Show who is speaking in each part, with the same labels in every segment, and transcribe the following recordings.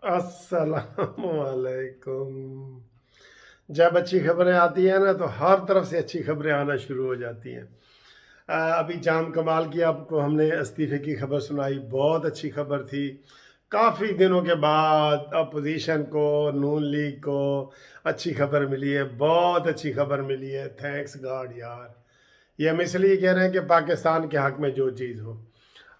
Speaker 1: अस्सलाम वालेकुम। जब अच्छी खबरें आती हैं ना तो हर तरफ से अच्छी खबरें आना शुरू हो जाती हैं। अभी जाम कमाल की आपको हमने इस्तीफ़े की खबर सुनाई, बहुत अच्छी खबर थी। काफ़ी दिनों के बाद अपोजिशन को, नून लीग को अच्छी खबर मिली है, बहुत अच्छी खबर मिली है। थैंक्स गॉड यार। ये हम इसलिए कह रहे हैं कि पाकिस्तान के हक़ में जो चीज़ हो।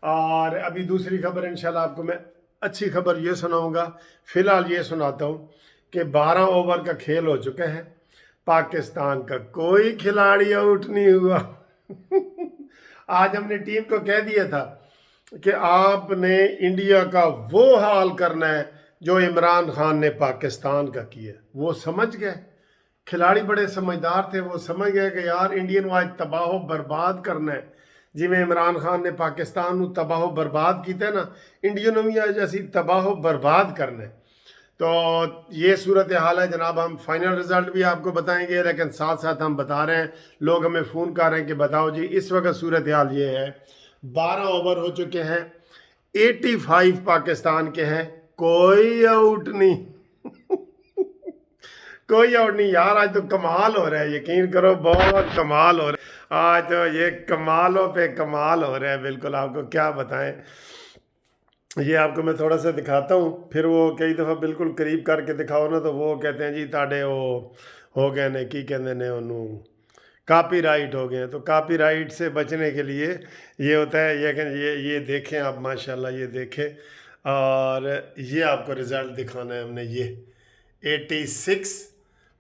Speaker 1: और अभी दूसरी खबर इंशाल्लाह आपको मैं अच्छी खबर ये सुनाऊंगा। फ़िलहाल ये सुनाता हूँ कि 12 ओवर का खेल हो चुका है, पाकिस्तान का कोई खिलाड़ी आउट नहीं हुआ। आज हमने टीम को कह दिया था कि आपने इंडिया का वो हाल करना है जो इमरान खान ने पाकिस्तान का किया। वो समझ गए, खिलाड़ी बड़े समझदार थे, वो समझ गए कि यार इंडियन को आज तबाह बर्बाद करना है। जिमें इमरान खान ने पाकिस्तान को तबाह बर्बाद किया ना, इंडियन ने भी आज ऐसी तबाह बर्बाद करना है। तो ये सूरत हाल है जनाब। हम फाइनल रिजल्ट भी आपको बताएंगे, लेकिन साथ साथ हम बता रहे हैं, लोग हमें फ़ोन कर रहे हैं कि बताओ जी इस वक्त सूरत हाल ये है। 12 ओवर हो चुके हैं, 85 पाकिस्तान के हैं, कोई आउट नहीं। कोई आउट नहीं यार। आज तो कमाल हो रहा है, यकीन करो बहुत कमाल हो रहा है। आज तो ये कमालों पे कमाल हो रहा है, बिल्कुल आपको क्या बताएं। ये आपको मैं थोड़ा सा दिखाता हूँ, फिर वो कई दफ़ा बिल्कुल करीब करके दिखाओ ना तो वो कहते हैं जी ताड़े वो हो गए ने की कहते ने उन्हों कापीराइट हो गए हैं। तो कापीराइट से बचने के लिए ये होता है, ये देखें आप, माशाल्लाह ये देखें। और ये आपको रिज़ल्ट दिखाना है हमने। ये 86,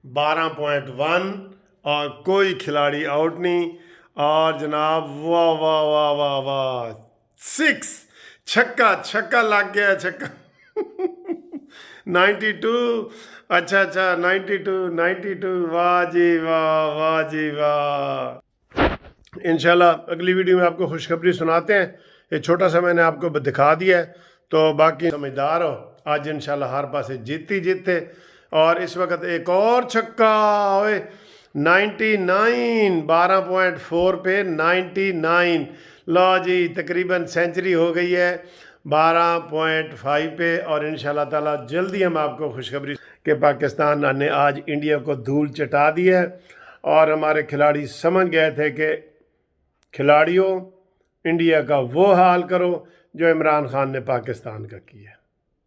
Speaker 1: 12.1 और कोई खिलाड़ी आउट नहीं। और जनाब वाह वाह वाह वाह वाह, 6 छक्का छक्का लग गया, छक्का। 92, अच्छा अच्छा 92 92, वाह जी वाह, वाह जी वाह। इंशाल्लाह अगली वीडियो में आपको खुशखबरी सुनाते हैं। ये छोटा सा मैंने आपको दिखा दिया है, तो बाकी समझदार हो। आज इंशाल्लाह हर पासे जीती जीते। और इस वक्त एक और छक्का, ओए 99, 12.4 पे 99। लो जी तकरीबन सेंचुरी हो गई है 12.5 पे। और इंशाल्लाह ताला जल्दी हम आपको खुशखबरी कि पाकिस्तान ने आज इंडिया को धूल चटा दी है। और हमारे खिलाड़ी समझ गए थे कि खिलाड़ियों इंडिया का वो हाल करो जो इमरान खान ने पाकिस्तान का किया।